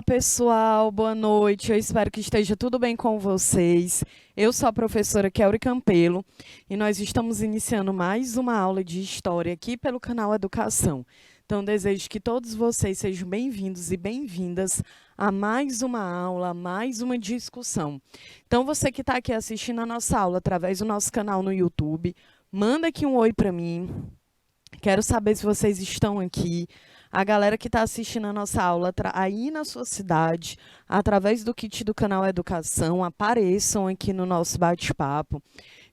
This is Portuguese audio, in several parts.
Olá, pessoal, boa noite. Eu espero que esteja tudo bem com vocês. Eu sou a professora Kelly Campelo e nós estamos iniciando mais uma aula de História aqui pelo canal Educação. Então, desejo que todos vocês sejam bem-vindos e bem-vindas a mais uma aula, a mais uma discussão. Então, você que está aqui assistindo a nossa aula através do nosso canal no YouTube, manda aqui um oi para mim. Quero saber se vocês estão aqui. A galera que está assistindo a nossa aula aí na sua cidade, através do kit do canal Educação, apareçam aqui no nosso bate-papo.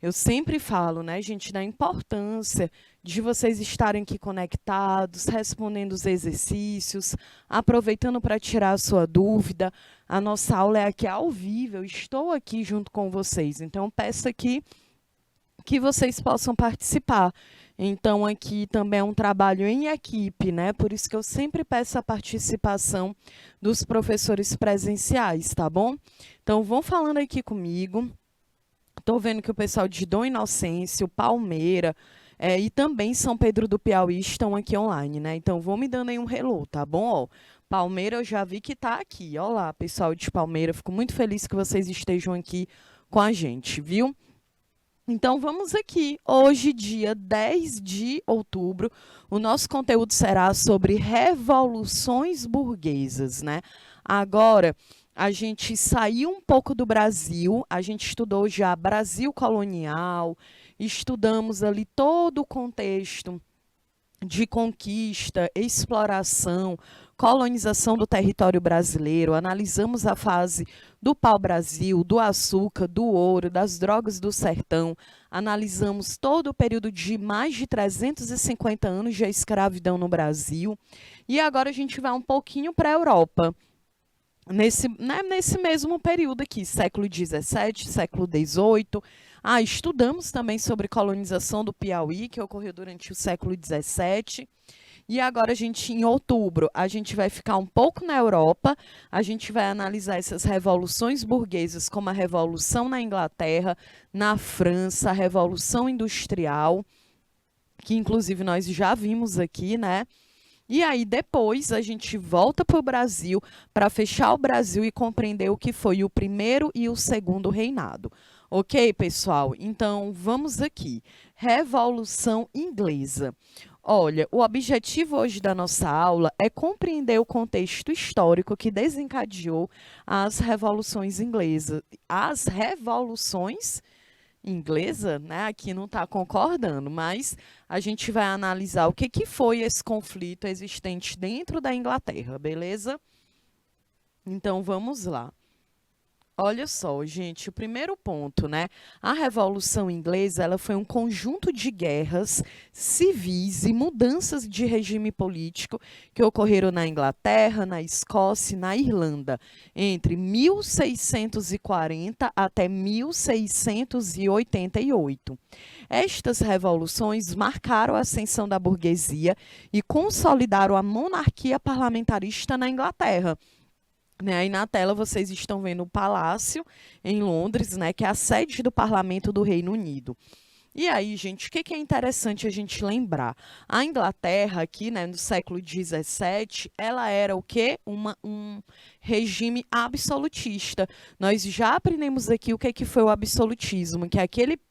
Eu sempre falo, né, gente, da importância de vocês estarem aqui conectados, respondendo os exercícios, aproveitando para tirar a sua dúvida. A nossa aula é aqui ao vivo, eu estou aqui junto com vocês. Então, peço aqui que vocês possam participar. Então, aqui também é um trabalho em equipe, né? Por isso que eu sempre peço a participação dos professores presenciais, tá bom? Então, vão falando aqui comigo. Estou vendo que o pessoal de Dom Inocêncio, Palmeira e também São Pedro do Piauí estão aqui online, né? Então, vão me dando aí um hello, tá bom? Ó, Palmeira eu já vi que está aqui. Olá, pessoal de Palmeira. Fico muito feliz que vocês estejam aqui com a gente, viu? Então, vamos aqui. Hoje, dia 10 de outubro, o nosso conteúdo será sobre revoluções burguesas, né? Agora, a gente saiu um pouco do Brasil, a gente estudou já Brasil colonial, estudamos ali todo o contexto de conquista, exploração, colonização do território brasileiro, analisamos a fase do pau-brasil, do açúcar, do ouro, das drogas do sertão, analisamos todo o período de mais de 350 anos de escravidão no Brasil, e agora a gente vai um pouquinho para a Europa. Nesse mesmo período aqui, século XVII, século XVIII. Estudamos também sobre colonização do Piauí, que ocorreu durante o século XVII. E agora, em outubro, a gente vai ficar um pouco na Europa, a gente vai analisar essas revoluções burguesas, como a Revolução na Inglaterra, na França, a Revolução Industrial, que inclusive nós já vimos aqui, né? E aí, depois, a gente volta para o Brasil para fechar o Brasil e compreender o que foi o primeiro e o segundo reinado. Ok, pessoal? Então, vamos aqui. Revolução Inglesa. Olha, o objetivo hoje da nossa aula é compreender o contexto histórico que desencadeou as revoluções inglesas. As revoluções inglesa, né? Aqui não está concordando, mas a gente vai analisar o que foi esse conflito existente dentro da Inglaterra, beleza? Então, vamos lá. Olha só, gente, o primeiro ponto, né? A Revolução Inglesa, ela foi um conjunto de guerras civis e mudanças de regime político que ocorreram na Inglaterra, na Escócia e na Irlanda, entre 1640 até 1688. Estas revoluções marcaram a ascensão da burguesia e consolidaram a monarquia parlamentarista na Inglaterra. Aí na tela vocês estão vendo o Palácio em Londres, né, que é a sede do Parlamento do Reino Unido. E aí, gente, o que é interessante a gente lembrar? A Inglaterra, aqui, né, no século XVII, ela era o quê? Um regime absolutista. Nós já aprendemos aqui o que foi o absolutismo, que é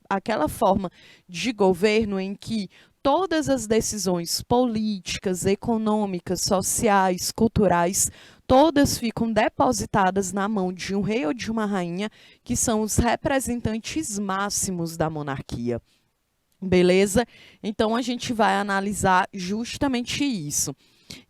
aquela forma de governo em que todas as decisões políticas, econômicas, sociais, culturais, todas ficam depositadas na mão de um rei ou de uma rainha, que são os representantes máximos da monarquia. Beleza? Então, a gente vai analisar justamente isso.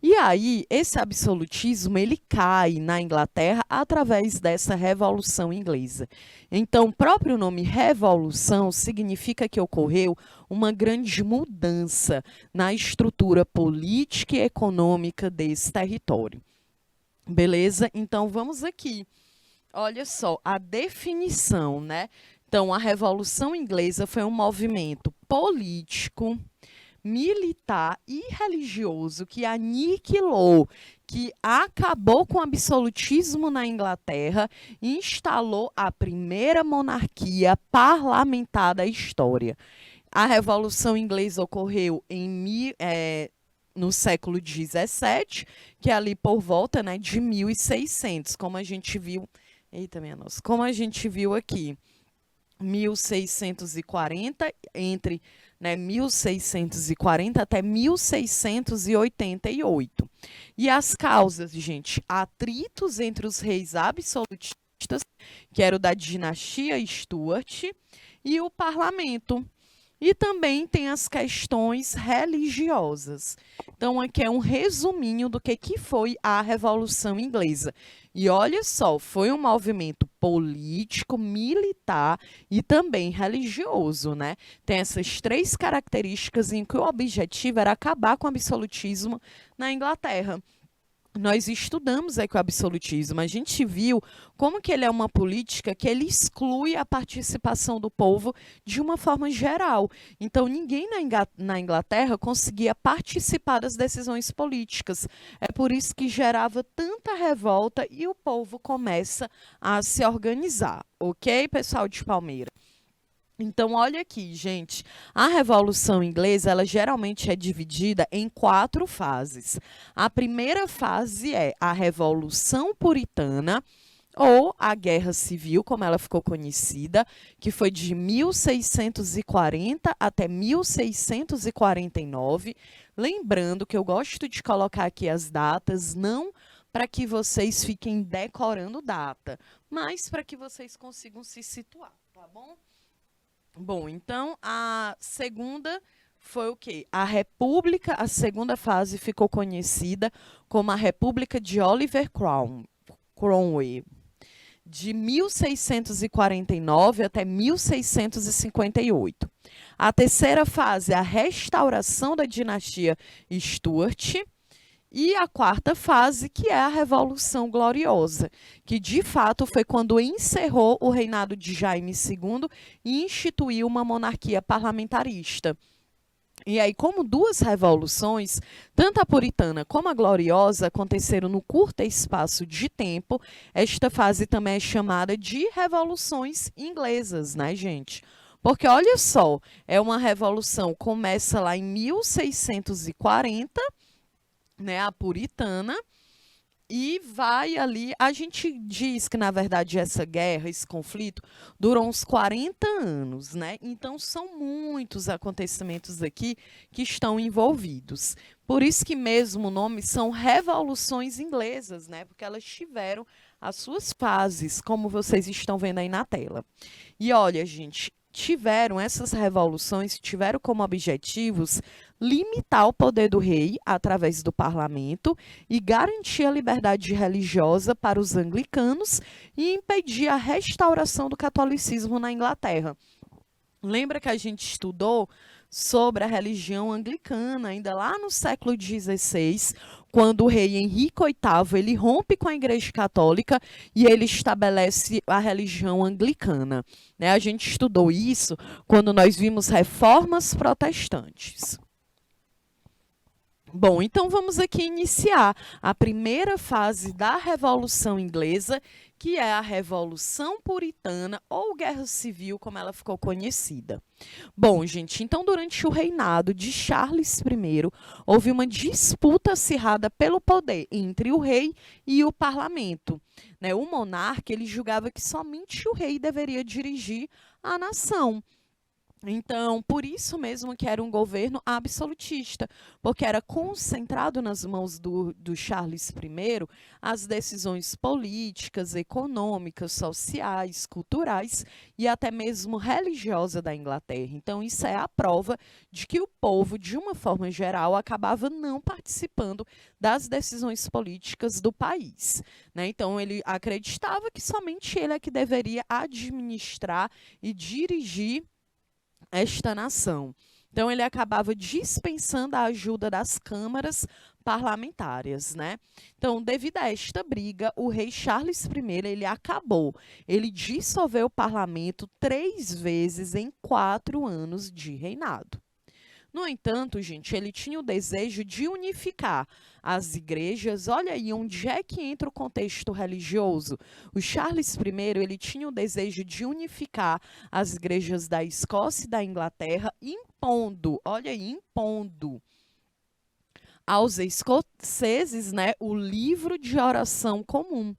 E aí, esse absolutismo, ele cai na Inglaterra através dessa Revolução Inglesa. Então, o próprio nome revolução significa que ocorreu uma grande mudança na estrutura política e econômica desse território. Beleza? Então, vamos aqui. Olha só, a definição, né? Então, a Revolução Inglesa foi um movimento político, militar e religioso que aniquilou, que acabou com o absolutismo na Inglaterra e instalou a primeira monarquia parlamentar da história. A Revolução Inglesa ocorreu em no século XVII, que é ali por volta, né, de 1600, como a gente viu. Eita, minha nossa, como a gente viu aqui. 1640, entre, né, 1640 até 1688. E as causas, gente, atritos entre os reis absolutistas, que era o da dinastia Stuart, e o parlamento. E também tem as questões religiosas. Então, aqui é um resuminho do que foi a Revolução Inglesa. E olha só, foi um movimento político, militar e também religioso, né? Tem essas três características em que o objetivo era acabar com o absolutismo na Inglaterra. Nós estudamos aí com o absolutismo, a gente viu como que ele é uma política que ele exclui a participação do povo de uma forma geral. Então, ninguém na Inglaterra conseguia participar das decisões políticas. É por isso que gerava tanta revolta e o povo começa a se organizar. Ok, pessoal de Palmeira? Então, olha aqui, gente. A Revolução Inglesa, ela geralmente é dividida em 4 fases. A primeira fase é a Revolução Puritana, ou a Guerra Civil, como ela ficou conhecida, que foi de 1640 até 1649. Lembrando que eu gosto de colocar aqui as datas, não para que vocês fiquem decorando data, mas para que vocês consigam se situar, tá bom? Bom, então a segunda foi o quê? A República, a segunda fase ficou conhecida como a República de Oliver Cromwell, de 1649 até 1658. A terceira fase é a restauração da dinastia Stuart. E a quarta fase, que é a Revolução Gloriosa, que de fato foi quando encerrou o reinado de Jaime II e instituiu uma monarquia parlamentarista. E aí, como duas revoluções, tanto a puritana como a gloriosa, aconteceram no curto espaço de tempo, esta fase também é chamada de revoluções inglesas, né, gente? Porque olha só, é uma revolução, começa lá em 1640, né, a puritana, e vai ali. A gente diz que, na verdade, essa guerra, esse conflito, durou uns 40 anos, né? Então, são muitos acontecimentos aqui que estão envolvidos. Por isso que mesmo o nome são revoluções inglesas, né? Porque elas tiveram as suas fases, como vocês estão vendo aí na tela. E olha, gente, essas revoluções tiveram como objetivos limitar o poder do rei através do parlamento e garantir a liberdade religiosa para os anglicanos e impedir a restauração do catolicismo na Inglaterra. Lembra que a gente estudou sobre a religião anglicana, ainda lá no século XVI, quando o rei Henrique VIII ele rompe com a Igreja Católica e ele estabelece a religião anglicana, né? A gente estudou isso quando nós vimos reformas protestantes. Bom, então vamos aqui iniciar a primeira fase da Revolução Inglesa, que é a Revolução Puritana ou Guerra Civil, como ela ficou conhecida. Bom, gente, então durante o reinado de Charles I, houve uma disputa acirrada pelo poder entre o rei e o parlamento, né? O monarca, ele julgava que somente o rei deveria dirigir a nação. Então, por isso mesmo que era um governo absolutista, porque era concentrado nas mãos do Charles I as decisões políticas, econômicas, sociais, culturais e até mesmo religiosas da Inglaterra. Então, isso é a prova de que o povo, de uma forma geral, acabava não participando das decisões políticas do país, né? Então, ele acreditava que somente ele é que deveria administrar e dirigir esta nação. Então, ele acabava dispensando a ajuda das câmaras parlamentares, né? Então, devido a esta briga, o rei Charles I, ele dissolveu o parlamento 3 vezes em 4 anos de reinado. No entanto, gente, ele tinha o desejo de unificar as igrejas. Olha aí onde é que entra o contexto religioso. O Charles I, ele tinha o desejo de unificar as igrejas da Escócia e da Inglaterra, impondo, olha aí, impondo aos escoceses, né, o livro de oração comum.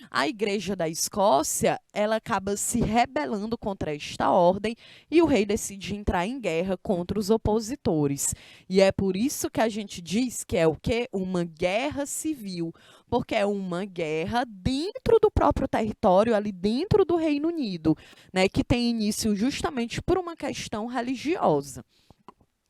A Igreja da Escócia, ela acaba se rebelando contra esta ordem e o rei decide entrar em guerra contra os opositores. E é por isso que a gente diz que é o quê? Uma guerra civil, porque é uma guerra dentro do próprio território, ali dentro do Reino Unido, né, que tem início justamente por uma questão religiosa.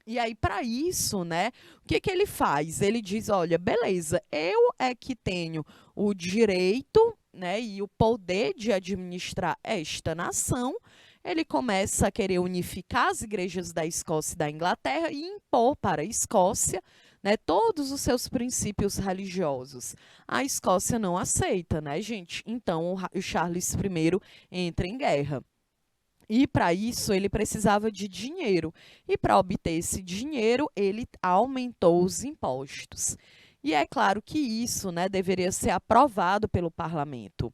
E aí, para isso, né, o que que ele faz? Ele diz, olha, beleza, eu é que tenho o direito, né, e o poder de administrar esta nação. Ele começa a querer unificar as igrejas da Escócia e da Inglaterra e impor para a Escócia, né, todos os seus princípios religiosos. A Escócia não aceita, né, gente? Então, o Charles I entra em guerra. E para isso ele precisava de dinheiro. E para obter esse dinheiro, ele aumentou os impostos. E é claro que isso, né, deveria ser aprovado pelo parlamento.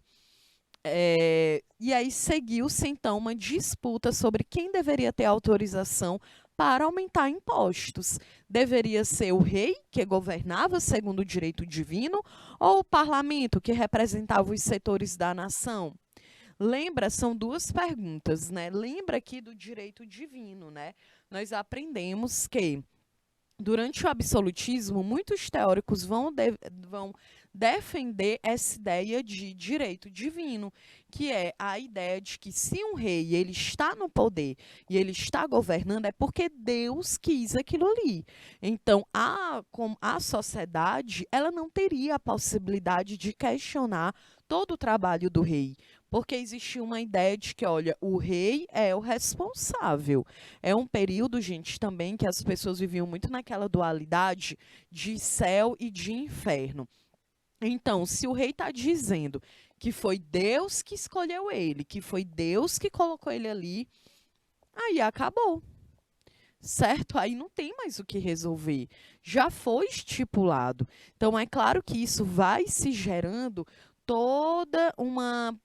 E aí seguiu-se então uma disputa sobre quem deveria ter autorização para aumentar impostos. Deveria ser o rei, que governava segundo o direito divino, ou o parlamento, que representava os setores da nação? Lembra, são duas perguntas, né? Lembra aqui do direito divino, né? Nós aprendemos que, durante o absolutismo, muitos teóricos vão defender essa ideia de direito divino, que é a ideia de que se um rei ele está no poder e ele está governando, é porque Deus quis aquilo ali. Então, a sociedade ela não teria a possibilidade de questionar todo o trabalho do rei, porque existia uma ideia de que, olha, o rei é o responsável. É um período, gente, também que as pessoas viviam muito naquela dualidade de céu e de inferno. Então, se o rei está dizendo que foi Deus que escolheu ele, que foi Deus que colocou ele ali, aí acabou, certo? Aí não tem mais o que resolver. Já foi estipulado. Então, é claro que isso vai se gerando toda uma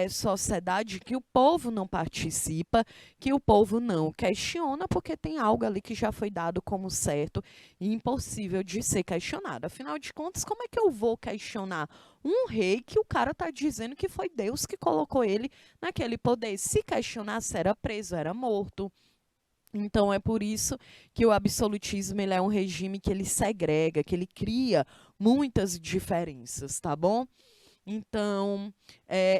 sociedade que o povo não participa, que o povo não questiona, porque tem algo ali que já foi dado como certo e impossível de ser questionado. Afinal de contas, como é que eu vou questionar um rei que o cara está dizendo que foi Deus que colocou ele naquele poder? Se questionasse, era preso, era morto. Então, é por isso que o absolutismo ele é um regime que ele segrega, que ele cria muitas diferenças, tá bom? Então,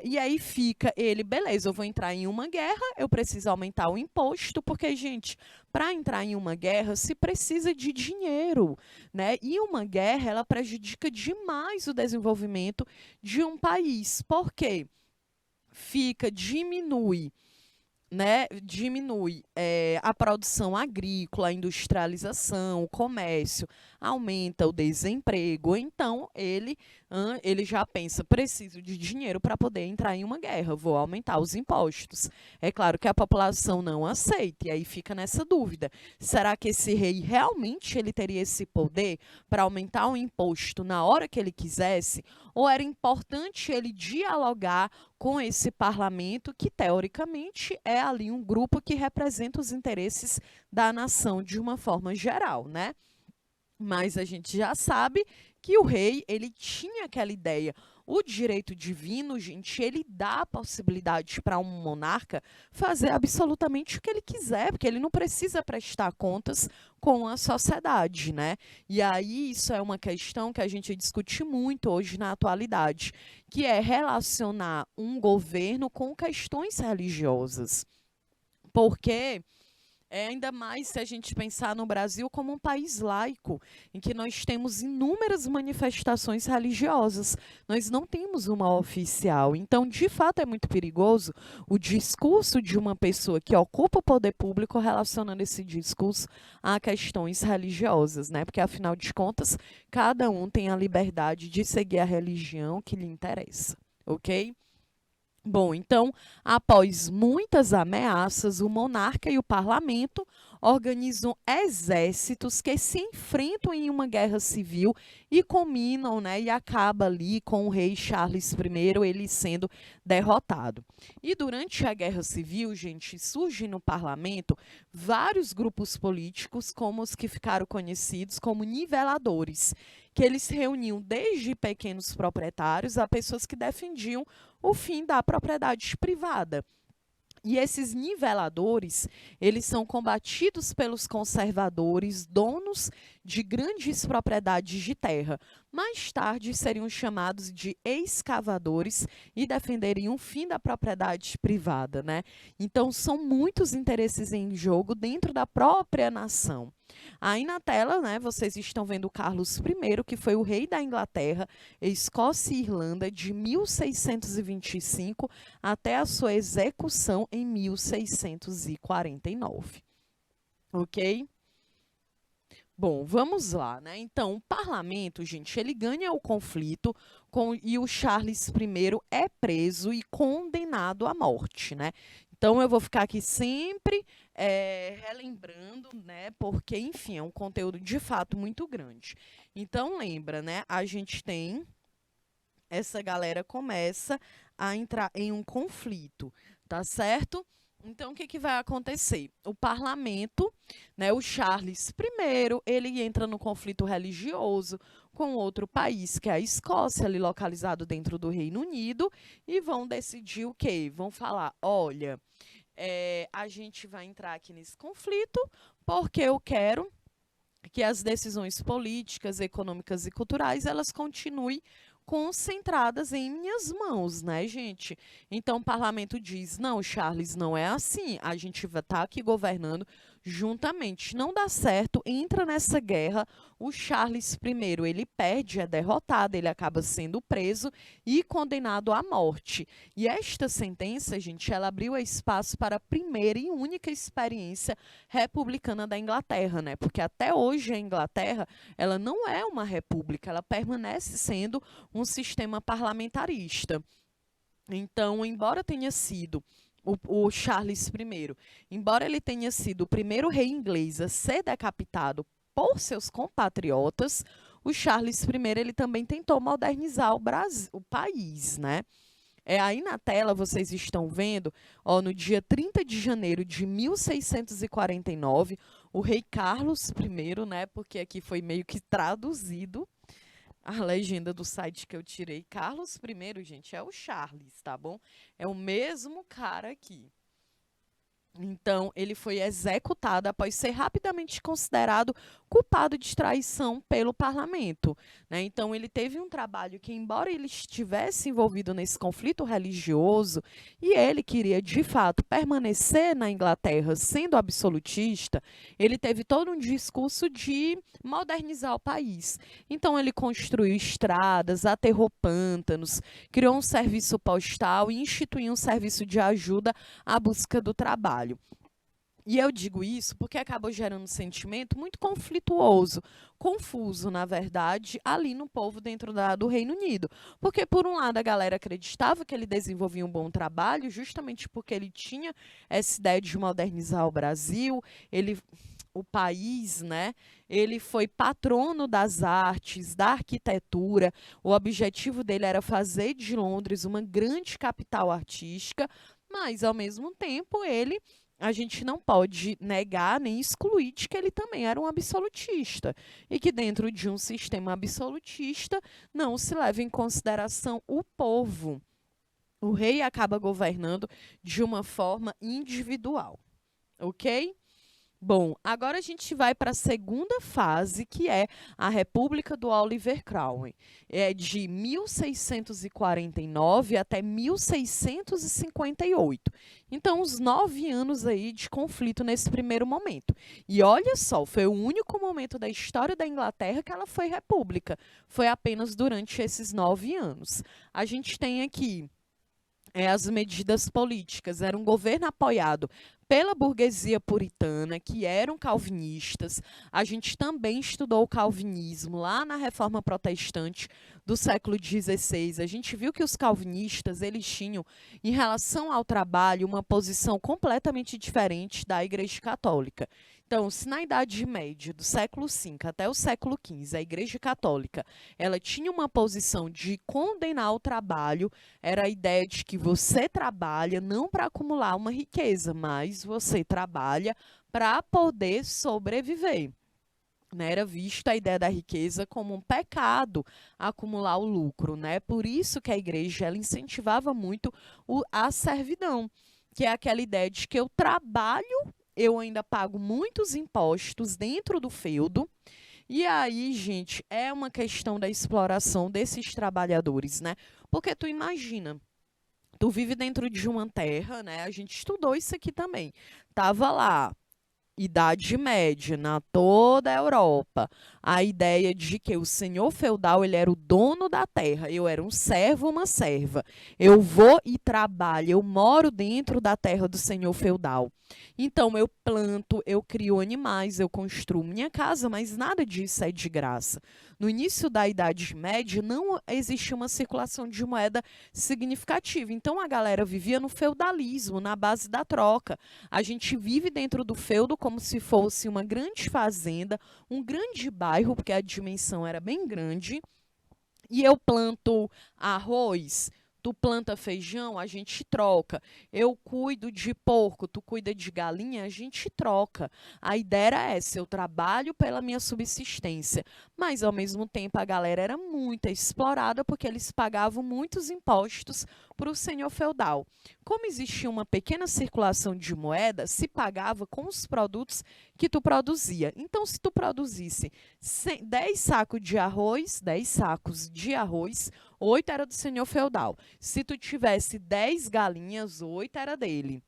e aí fica ele, beleza, eu vou entrar em uma guerra, eu preciso aumentar o imposto, porque, gente, para entrar em uma guerra se precisa de dinheiro, né? E uma guerra, ela prejudica demais o desenvolvimento de um país. Por quê? Diminui, né, diminui a produção agrícola, a industrialização, o comércio, aumenta o desemprego. Então, ele já pensa, preciso de dinheiro para poder entrar em uma guerra, vou aumentar os impostos. É claro que a população não aceita, e aí fica nessa dúvida. Será que esse rei realmente ele teria esse poder para aumentar o imposto na hora que ele quisesse? Ou era importante ele dialogar com esse parlamento, que teoricamente é ali um grupo que representa os interesses da nação de uma forma geral, né? Mas a gente já sabe que o rei, ele tinha aquela ideia. O direito divino, gente, ele dá a possibilidade para um monarca fazer absolutamente o que ele quiser, porque ele não precisa prestar contas com a sociedade, né? E aí isso é uma questão que a gente discute muito hoje na atualidade, que é relacionar um governo com questões religiosas. Porque ainda mais se a gente pensar no Brasil como um país laico, em que nós temos inúmeras manifestações religiosas. Nós não temos uma oficial. Então, de fato, é muito perigoso o discurso de uma pessoa que ocupa o poder público relacionando esse discurso a questões religiosas, né? Porque, afinal de contas, cada um tem a liberdade de seguir a religião que lhe interessa, ok? Bom, então, após muitas ameaças, o monarca e o parlamento organizam exércitos que se enfrentam em uma guerra civil e culminam, né, e acaba ali com o rei Charles I, ele sendo derrotado. E durante a Guerra Civil, gente, surgem no parlamento vários grupos políticos, como os que ficaram conhecidos como niveladores, que eles se reuniam desde pequenos proprietários a pessoas que defendiam o fim da propriedade privada. E esses niveladores, eles são combatidos pelos conservadores, donos de grandes propriedades de terra. Mais tarde seriam chamados de escavadores e defenderiam o fim da propriedade privada, né? Então são muitos interesses em jogo dentro da própria nação. Aí na tela, né, vocês estão vendo Carlos I, que foi o rei da Inglaterra, Escócia e Irlanda de 1625 até a sua execução em 1649. Ok? Bom, vamos lá, né? Então, o parlamento, gente, ele ganha o conflito e o Charles I é preso e condenado à morte, né? Então, eu vou ficar aqui sempre relembrando, né? Porque, enfim, é um conteúdo de fato muito grande. Então, lembra, né? A gente tem... Essa galera começa a entrar em um conflito, tá certo? Então, o que que vai acontecer? O parlamento, né, o Charles I, ele entra no conflito religioso com outro país, que é a Escócia, ali localizado dentro do Reino Unido, e vão decidir o quê? Vão falar, olha, a gente vai entrar aqui nesse conflito porque eu quero que as decisões políticas, econômicas e culturais, elas continuem concentradas em minhas mãos, né, gente? Então, o parlamento diz, não, Charles, não é assim, a gente vai estar aqui governando juntamente. Não dá certo, entra nessa guerra, o Charles I, ele perde, é derrotado, ele acaba sendo preso e condenado à morte. E esta sentença, gente, ela abriu espaço para a primeira e única experiência republicana da Inglaterra, né? Porque até hoje a Inglaterra, ela não é uma república, ela permanece sendo um sistema parlamentarista. Então, embora tenha sido o Charles I, embora ele tenha sido o primeiro rei inglês a ser decapitado por seus compatriotas, o Charles I ele também tentou modernizar o país, né? Aí na tela vocês estão vendo, ó, no dia 30 de janeiro de 1649, o rei Carlos I, né? Porque aqui foi meio que traduzido a legenda do site que eu tirei. Carlos I, gente, é o Charles, tá bom? É o mesmo cara aqui. Então, ele foi executado após ser rapidamente considerado culpado de traição pelo parlamento, né? Então, ele teve um trabalho que, embora ele estivesse envolvido nesse conflito religioso, e ele queria, de fato, permanecer na Inglaterra sendo absolutista, ele teve todo um discurso de modernizar o país. Então, ele construiu estradas, aterrou pântanos, criou um serviço postal e instituiu um serviço de ajuda à busca do trabalho. E eu digo isso porque acabou gerando um sentimento muito conflituoso, confuso, na verdade, ali no povo dentro do Reino Unido. Porque, por um lado, a galera acreditava que ele desenvolvia um bom trabalho, justamente porque ele tinha essa ideia de modernizar o Brasil, o país, né? Ele foi patrono das artes, da arquitetura. O objetivo dele era fazer de Londres uma grande capital artística, mas, ao mesmo tempo, a gente não pode negar nem excluir de que ele também era um absolutista e que dentro de um sistema absolutista não se leva em consideração o povo. O rei acaba governando de uma forma individual, ok? Bom, agora a gente vai para a segunda fase, que é a República do Oliver Cromwell. É de 1649 até 1658. Então, uns 9 anos aí de conflito nesse primeiro momento. E olha só, foi o único momento da história da Inglaterra que ela foi república. Foi apenas durante esses 9 anos. A gente tem aqui as medidas políticas. Era um governo apoiado pela burguesia puritana, que eram calvinistas. A gente também estudou o calvinismo lá na Reforma Protestante do século XVI, a gente viu que os calvinistas, eles tinham, em relação ao trabalho, uma posição completamente diferente da Igreja Católica. Então, se na Idade Média, do século V até o século XV, a Igreja Católica, ela tinha uma posição de condenar o trabalho, era a ideia de que você trabalha não para acumular uma riqueza, mas você trabalha para poder sobreviver. Né, era vista a ideia da riqueza como um pecado acumular o lucro, né? Por isso que a igreja ela incentivava muito a servidão, que é aquela ideia de que eu trabalho, eu ainda pago muitos impostos dentro do feudo, e aí, gente, é uma questão da exploração desses trabalhadores, né? Porque tu imagina, tu vive dentro de uma terra, né? A gente estudou isso aqui também. Tava lá Idade Média, na toda a Europa, a ideia de que o senhor feudal ele era o dono da terra, eu era um servo, uma serva. Eu vou e trabalho, eu moro dentro da terra do senhor feudal. Então eu planto, eu crio animais, eu construo minha casa, mas nada disso é de graça. No início da Idade Média não existia uma circulação de moeda significativa. Então a galera vivia no feudalismo, na base da troca. A gente vive dentro do feudo como se fosse uma grande fazenda, um grande bairro, porque a dimensão era bem grande, e eu planto arroz, tu planta feijão, a gente troca. Eu cuido de porco, tu cuida de galinha, a gente troca. A ideia era essa, eu trabalho pela minha subsistência. Mas, ao mesmo tempo, a galera era muito explorada porque eles pagavam muitos impostos para o senhor feudal. Como existia uma pequena circulação de moeda, se pagava com os produtos que tu produzia. Então, se tu produzisse 10 sacos de arroz, 10 sacos de arroz, 8 era do senhor feudal. Se tu tivesse 10 galinhas, 8 era dele.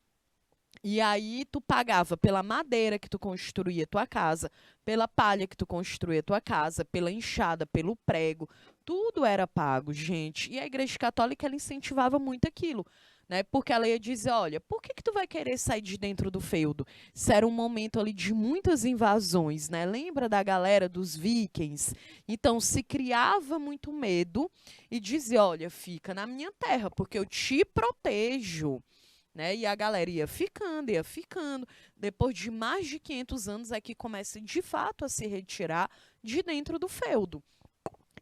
E aí tu pagava pela madeira que tu construía tua casa, pela palha que tu construía tua casa, pela enxada, pelo prego, tudo era pago, gente. E a Igreja Católica ela incentivava muito aquilo, né? Porque ela ia dizer, olha, por que que tu vai querer sair de dentro do feudo? Isso era um momento ali de muitas invasões, né? Lembra da galera dos vikings? Então se criava muito medo e dizia, olha, fica na minha terra, porque eu te protejo. Né? E a galera ia ficando, ia ficando. Depois de mais de 500 anos é que começa de fato a se retirar de dentro do feudo.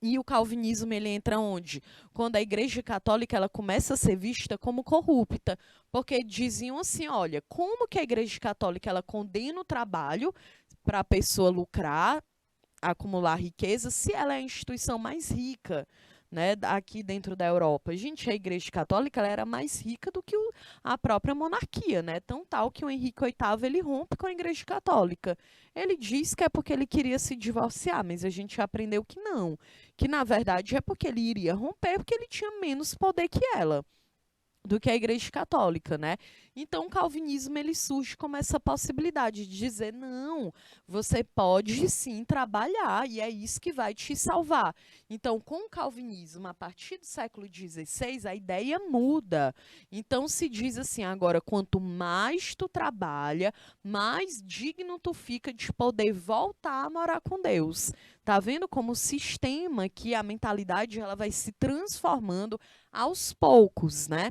E o calvinismo ele entra onde? Quando a Igreja Católica ela começa a ser vista como corrupta, porque diziam assim, olha, como que a Igreja Católica ela condena o trabalho para a pessoa lucrar, acumular riqueza, se ela é a instituição mais rica, né, aqui dentro da Europa. Gente, a Igreja Católica ela era mais rica do que a própria monarquia, né? Tão tal que o Henrique VIII ele rompe com a Igreja Católica. Ele diz que é porque ele queria se divorciar, mas a gente aprendeu que não, que na verdade é porque ele iria romper porque ele tinha menos poder que ela, do que a Igreja Católica, né? Então o calvinismo ele surge como essa possibilidade de dizer não, você pode sim trabalhar e é isso que vai te salvar. Então com o calvinismo a partir do século XVI a ideia muda. Então se diz assim agora quanto mais tu trabalha, mais digno tu fica de poder voltar a morar com Deus. Tá vendo como o sistema que a mentalidade ela vai se transformando aos poucos, né?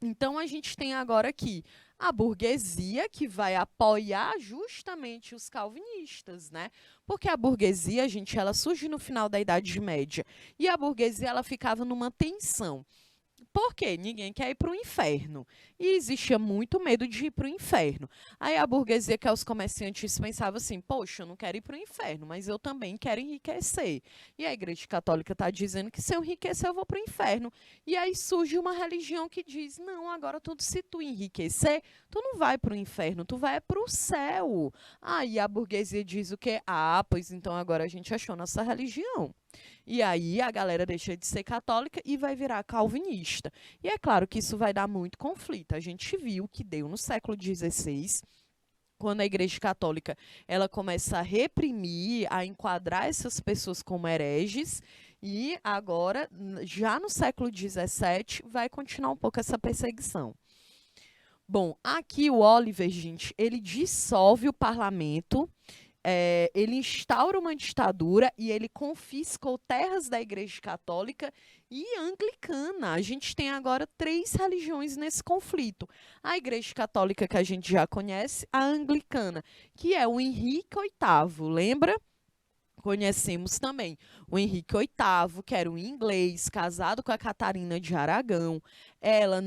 Então, a gente tem agora aqui a burguesia que vai apoiar justamente os calvinistas, né? Porque a burguesia, gente, ela surge no final da Idade Média e a burguesia ela ficava numa tensão. Por quê? Ninguém quer ir para o inferno. E existia muito medo de ir para o inferno. Aí a burguesia, que é os comerciantes, pensava assim, poxa, eu não quero ir para o inferno, mas eu também quero enriquecer. E a Igreja Católica está dizendo que se eu enriquecer, eu vou para o inferno. E aí surge uma religião que diz, não, agora se tu enriquecer, tu não vai para o inferno, tu vai para o céu. Aí a burguesia diz o quê? Ah, pois então agora a gente achou nossa religião. E aí a galera deixa de ser católica e vai virar calvinista. E é claro que isso vai dar muito conflito. A gente viu que deu no século XVI, quando a Igreja Católica ela começa a reprimir, a enquadrar essas pessoas como hereges, e agora, já no século XVII, vai continuar um pouco essa perseguição. Bom, aqui o Oliver, gente, ele dissolve o parlamento ele instaura uma ditadura e ele confiscou terras da Igreja Católica e Anglicana. A gente tem agora 3 religiões nesse conflito. A Igreja Católica, que a gente já conhece, a Anglicana, que é o Henrique VIII, lembra? Conhecemos também o Henrique VIII, que era um inglês, casado com a Catarina de Aragão. Ela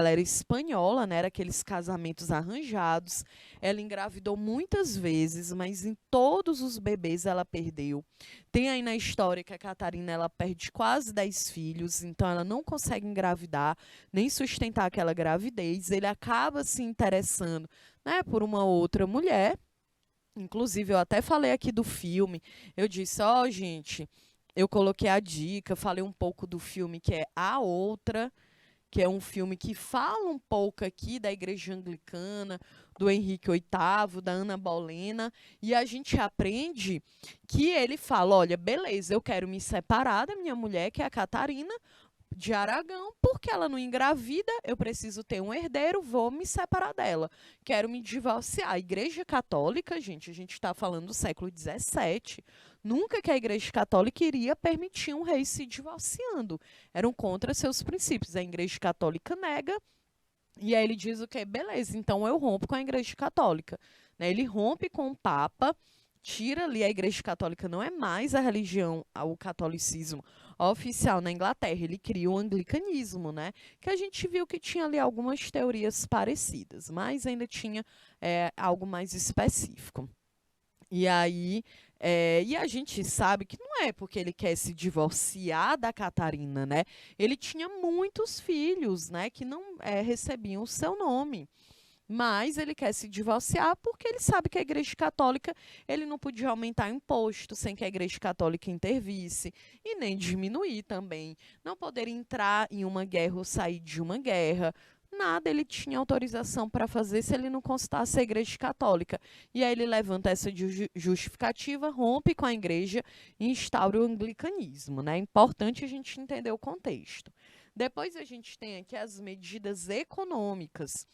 era espanhola, né? Era aqueles casamentos arranjados. Ela engravidou muitas vezes, mas em todos os bebês ela perdeu. Tem aí na história que a Catarina ela perde quase 10 filhos, então ela não consegue engravidar, nem sustentar aquela gravidez. Ele acaba se interessando, né, por uma outra mulher. Inclusive, eu até falei aqui do filme. Eu disse, ó, gente, eu coloquei a dica, falei um pouco do filme que é A Outra, que é um filme que fala um pouco aqui da Igreja Anglicana, do Henrique VIII, da Ana Bolena, e a gente aprende que ele fala, olha, beleza, eu quero me separar da minha mulher, que é a Catarina de Aragão, porque ela não engravida, eu preciso ter um herdeiro, vou me separar dela. Quero me divorciar. A Igreja Católica, gente, a gente está falando do século XVII, nunca que a Igreja Católica iria permitir um rei se divorciando. Eram contra seus princípios. A Igreja Católica nega, e aí ele diz o quê? Beleza, então eu rompo com a Igreja Católica. Né? Ele rompe com o Papa, tira ali a Igreja Católica, não é mais a religião, o catolicismo oficial na Inglaterra, ele cria o anglicanismo, né? Que a gente viu que tinha ali algumas teorias parecidas, mas ainda tinha algo mais específico. E aí, e a gente sabe que não é porque ele quer se divorciar da Catarina, né? Ele tinha muitos filhos, né, que não recebiam o seu nome. Mas ele quer se divorciar porque ele sabe que a Igreja Católica ele não podia aumentar imposto sem que a Igreja Católica intervisse e nem diminuir também. Não poder entrar em uma guerra ou sair de uma guerra. Nada ele tinha autorização para fazer se ele não consultasse a Igreja Católica. E aí ele levanta essa justificativa, rompe com a Igreja e instaura o anglicanismo. Né? É importante a gente entender o contexto. Depois a gente tem aqui as medidas econômicas.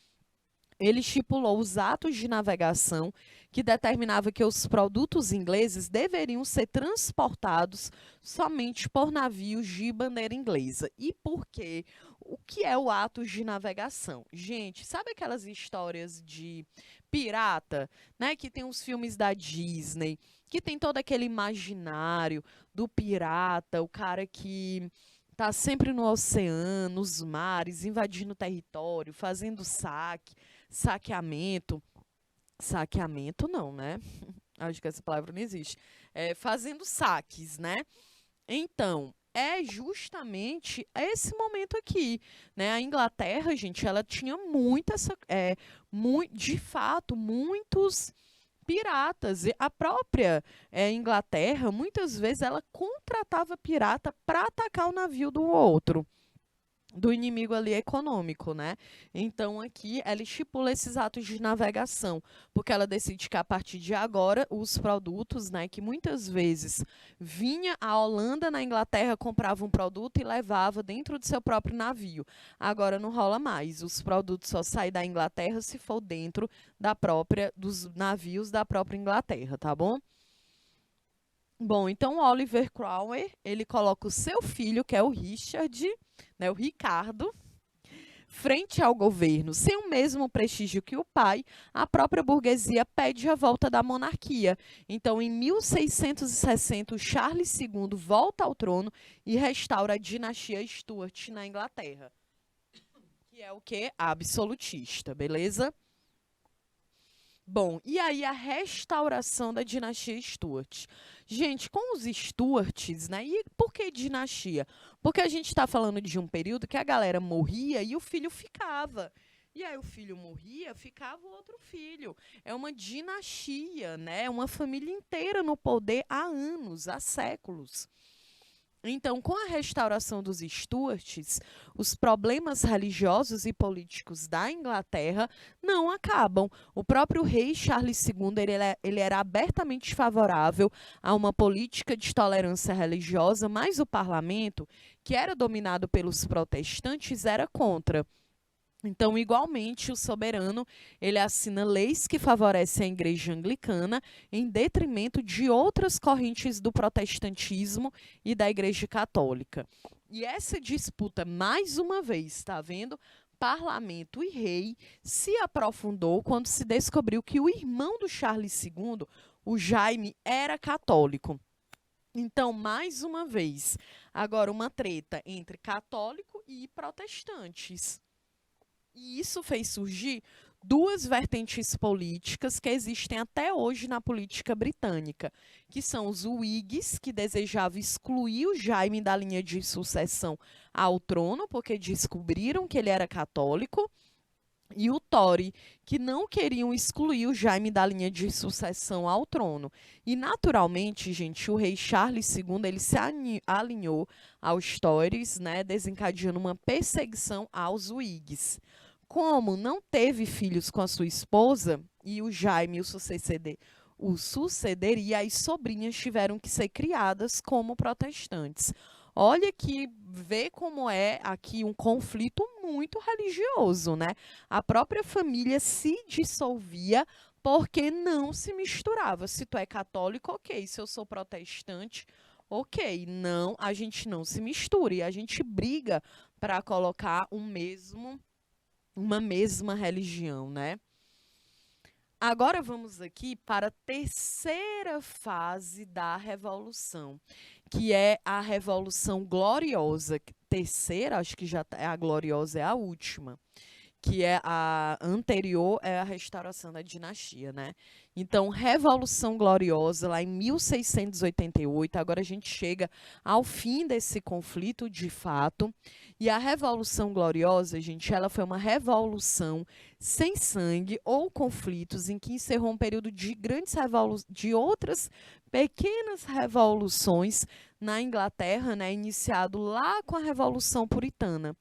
Ele estipulou os atos de navegação que determinava que os produtos ingleses deveriam ser transportados somente por navios de bandeira inglesa. E por quê? O que é o ato de navegação? Gente, sabe aquelas histórias de pirata, né, que tem os filmes da Disney, que tem todo aquele imaginário do pirata, o cara que tá sempre no oceano, nos mares, invadindo o território, fazendo saqueamento. Saqueamento não, né? Acho que essa palavra não existe. Fazendo saques, né? Então, é justamente esse momento aqui, né? A Inglaterra, gente, ela tinha de fato, muitos piratas. E a própria Inglaterra, muitas vezes, ela contratava pirata para atacar o navio do outro, do inimigo ali econômico, né? Então aqui ela estipula esses atos de navegação, porque ela decide que a partir de agora os produtos, né, que muitas vezes vinha a Holanda na Inglaterra, comprava um produto e levava dentro do seu próprio navio. Agora não rola mais, os produtos só saem da Inglaterra se for dentro dos navios da própria Inglaterra, tá bom? Bom, então Oliver Cromwell, ele coloca o seu filho, que é o Richard, né, o Ricardo, frente ao governo. Sem o mesmo prestígio que o pai, a própria burguesia pede a volta da monarquia. Então, em 1660, Charles II volta ao trono e restaura a dinastia Stuart na Inglaterra, que é o quê? Absolutista, beleza? Bom, e aí a restauração da dinastia Stuart. Gente, com os Stuarts, né? E por que dinastia? Porque a gente está falando de um período que a galera morria e o filho ficava. E aí o filho morria, ficava o outro filho. É uma dinastia, né? Uma família inteira no poder há anos, há séculos. Então, com a restauração dos Stuarts, os problemas religiosos e políticos da Inglaterra não acabam. O próprio rei Charles II ele era abertamente favorável a uma política de tolerância religiosa, mas o parlamento, que era dominado pelos protestantes, era contra. Então, igualmente, o soberano, ele assina leis que favorecem a Igreja Anglicana em detrimento de outras correntes do protestantismo e da Igreja Católica. E essa disputa, mais uma vez, está vendo? Parlamento e rei se aprofundou quando se descobriu que o irmão do Charles II, o Jaime, era católico. Então, mais uma vez, agora uma treta entre católico e protestantes. E isso fez surgir duas vertentes políticas que existem até hoje na política britânica, que são os Whigs, que desejavam excluir o Jaime da linha de sucessão ao trono, porque descobriram que ele era católico, e o Tory, que não queriam excluir o Jaime da linha de sucessão ao trono. E, naturalmente, gente, o rei Charles II ele se alinhou aos Tories, né, desencadeando uma perseguição aos Whigs. Como não teve filhos com a sua esposa, e o Jaime o sucederia, as sobrinhas tiveram que ser criadas como protestantes. Olha que vê como é aqui um conflito muito religioso, né? A própria família se dissolvia porque não se misturava. Se tu é católico, ok. Se eu sou protestante, ok. Não, a gente não se mistura e a gente briga para colocar uma mesma religião, né? Agora vamos aqui para a terceira fase da Revolução, que é a Revolução Gloriosa. Terceira, acho que já é a gloriosa, é a última, que é a anterior, é a restauração da dinastia, né? Então, Revolução Gloriosa, lá em 1688, agora a gente chega ao fim desse conflito de fato, e a Revolução Gloriosa, gente, ela foi uma revolução sem sangue ou conflitos, em que encerrou um período de de outras pequenas revoluções na Inglaterra, né, iniciado lá com a Revolução Puritana,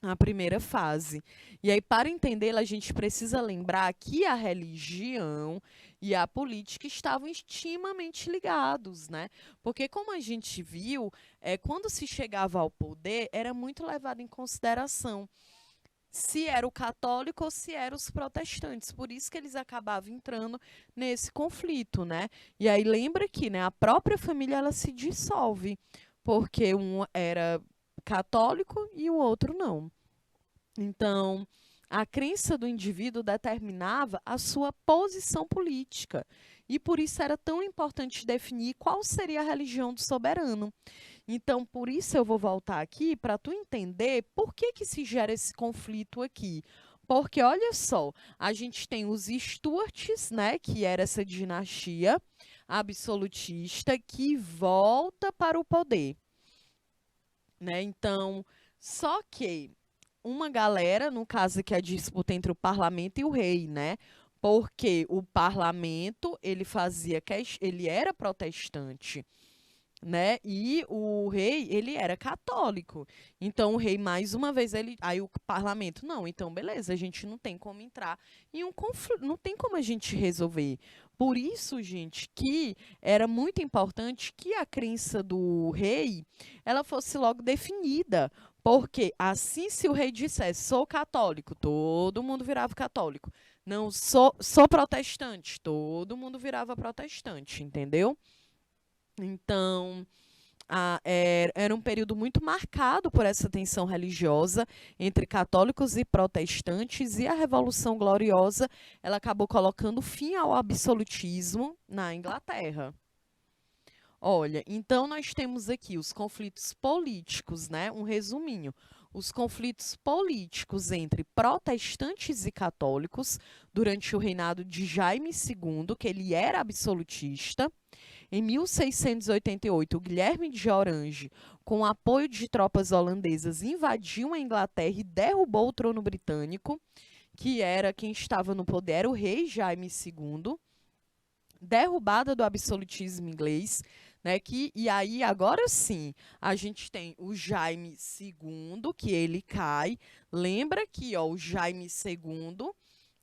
a primeira fase. E aí, para entendê-la, a gente precisa lembrar que a religião e a política estavam extremamente ligados, né? Porque, como a gente viu, quando se chegava ao poder, era muito levado em consideração se era o católico ou se eram os protestantes. Por isso que eles acabavam entrando nesse conflito, né? E aí lembra que, né, a própria família ela se dissolve, porque um era católico e o outro não. Então, a crença do indivíduo determinava a sua posição política. E por isso era tão importante definir qual seria a religião do soberano. Então, por isso eu vou voltar aqui para tu entender por que que se gera esse conflito aqui. Porque olha só, a gente tem os Stuarts, né, que era essa dinastia absolutista que volta para o poder, né? Então, só que uma galera, no caso aqui a disputa entre o parlamento e o rei, né? Porque o parlamento, ele era protestante, né? E o rei, ele era católico. Então o rei mais uma vez aí o parlamento, não, então beleza, a gente não tem como entrar em um conflito, não tem como a gente resolver. Por isso, gente, que era muito importante que a crença do rei, ela fosse logo definida, porque assim se o rei dissesse, sou católico, todo mundo virava católico. Não, sou protestante, todo mundo virava protestante, entendeu? Então, era um período muito marcado por essa tensão religiosa entre católicos e protestantes, e a Revolução Gloriosa ela acabou colocando fim ao absolutismo na Inglaterra. Olha, então nós temos aqui os conflitos políticos, né? Um resuminho. Os conflitos políticos entre protestantes e católicos durante o reinado de Jaime II, que ele era absolutista. Em 1688, Guilherme de Orange, com o apoio de tropas holandesas, invadiu a Inglaterra e derrubou o trono britânico, que era quem estava no poder, era o rei Jaime II. Derrubada do absolutismo inglês, né? E aí, agora sim, a gente tem o Jaime II, que ele cai. Lembra que ó, o Jaime II,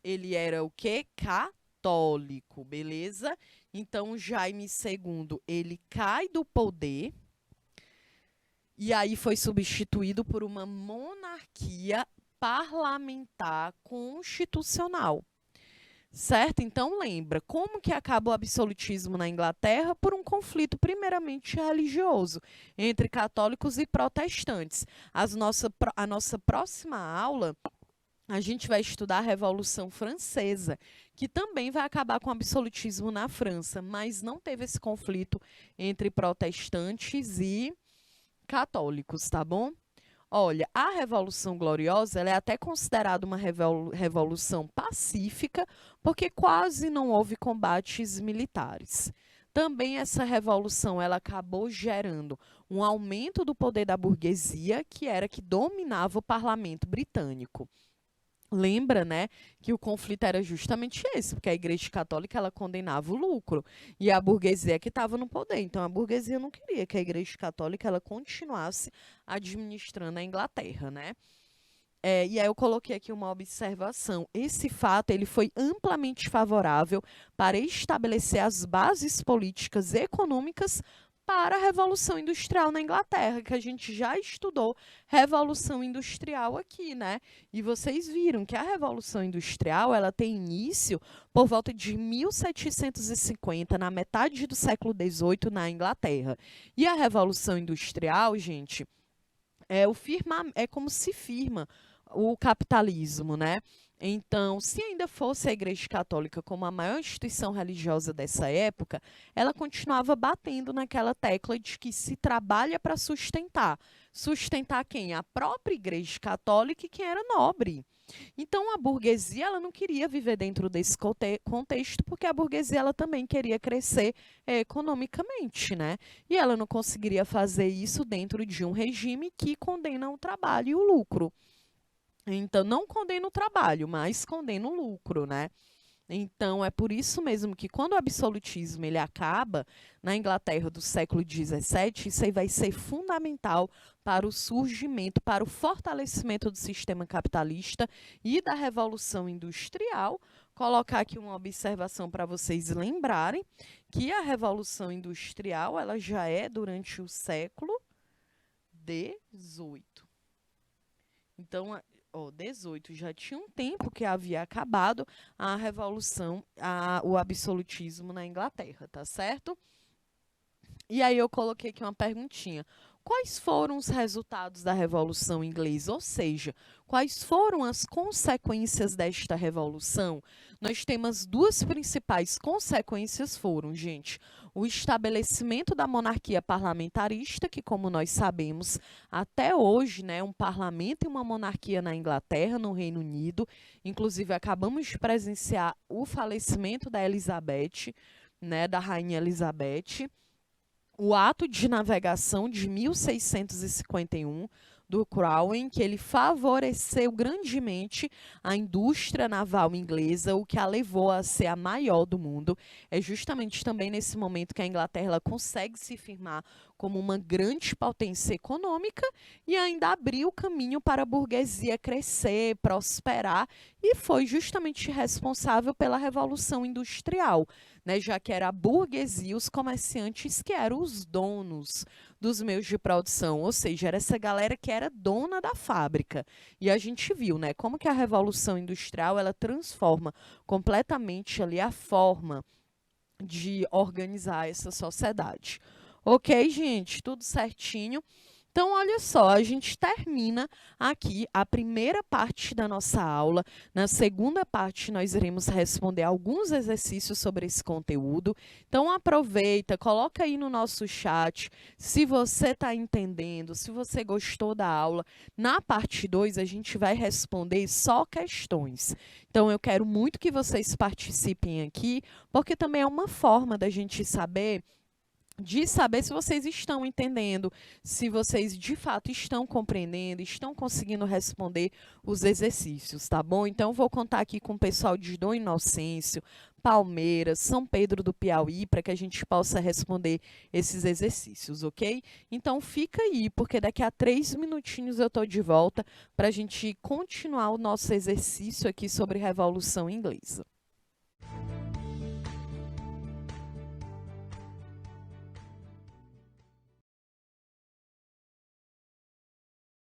ele era o quê? Católico, beleza? Então, o Jaime II, ele cai do poder e aí foi substituído por uma monarquia parlamentar constitucional. Certo? Então, lembra, como que acaba o absolutismo na Inglaterra? Por um conflito primeiramente religioso entre católicos e protestantes. A nossa próxima aula, a gente vai estudar a Revolução Francesa, que também vai acabar com o absolutismo na França, mas não teve esse conflito entre protestantes e católicos, tá bom? Olha, a Revolução Gloriosa ela é até considerada uma revolução pacífica, porque quase não houve combates militares. Também essa revolução ela acabou gerando um aumento do poder da burguesia, que era que dominava o parlamento britânico. Lembra, né, que o conflito era justamente esse, porque a Igreja Católica ela condenava o lucro e a burguesia que estava no poder. Então a burguesia não queria que a Igreja Católica ela continuasse administrando a Inglaterra, né? E aí eu coloquei aqui uma observação. Esse fato ele foi amplamente favorável para estabelecer as bases políticas e econômicas para a Revolução Industrial na Inglaterra, que a gente já estudou Revolução Industrial aqui, né? E vocês viram que a Revolução Industrial ela tem início por volta de 1750, na metade do século XVIII, na Inglaterra. E a Revolução Industrial, gente, é como se firma o capitalismo, né? Então, se ainda fosse a Igreja Católica como a maior instituição religiosa dessa época, ela continuava batendo naquela tecla de que se trabalha para sustentar. Sustentar quem? A própria Igreja Católica e quem era nobre. Então, a burguesia ela não queria viver dentro desse contexto, porque a burguesia ela também queria crescer economicamente, né? E ela não conseguiria fazer isso dentro de um regime que condena o trabalho e o lucro. Então, não condena o trabalho, mas condena o lucro, né? Então, é por isso mesmo que quando o absolutismo ele acaba na Inglaterra do século XVII, isso aí vai ser fundamental para o surgimento, para o fortalecimento do sistema capitalista e da Revolução Industrial. Colocar aqui uma observação para vocês lembrarem que a Revolução Industrial ela já é durante o século XVIII. Então, 18 já tinha um tempo que havia acabado a revolução, o absolutismo na Inglaterra, tá certo? E aí eu coloquei aqui uma perguntinha. Quais foram os resultados da Revolução Inglesa? Ou seja, quais foram as consequências desta revolução? Nós temos duas principais consequências foram, gente, o estabelecimento da monarquia parlamentarista, que como nós sabemos, até hoje, né, um parlamento e uma monarquia na Inglaterra, no Reino Unido. Inclusive, acabamos de presenciar o falecimento da Elizabeth, né, da Rainha Elizabeth. O ato de navegação de 1651 do Cromwell, que ele favoreceu grandemente a indústria naval inglesa, o que a levou a ser a maior do mundo. É justamente também nesse momento que a Inglaterra ela consegue se firmar como uma grande potência econômica e ainda abriu o caminho para a burguesia crescer, prosperar, e foi justamente responsável pela Revolução Industrial, né, já que era a burguesia, os comerciantes que eram os donos dos meios de produção, ou seja, era essa galera que era dona da fábrica. E a gente viu, né, como que a Revolução Industrial ela transforma completamente ali a forma de organizar essa sociedade. Ok, gente? Tudo certinho? Então, olha só, a gente termina aqui a primeira parte da nossa aula. Na segunda parte, nós iremos responder alguns exercícios sobre esse conteúdo. Então, aproveita, coloca aí no nosso chat se você está entendendo, se você gostou da aula. Na parte 2, a gente vai responder só questões. Então, eu quero muito que vocês participem aqui, porque também é uma forma da gente saber se vocês estão entendendo, se vocês de fato estão compreendendo, estão conseguindo responder os exercícios, tá bom? Então, vou contar aqui com o pessoal de Dom Inocêncio, Palmeiras, São Pedro do Piauí, para que a gente possa responder esses exercícios, ok? Então, fica aí, porque daqui a 3 minutinhos eu estou de volta para a gente continuar o nosso exercício aqui sobre Revolução Inglesa.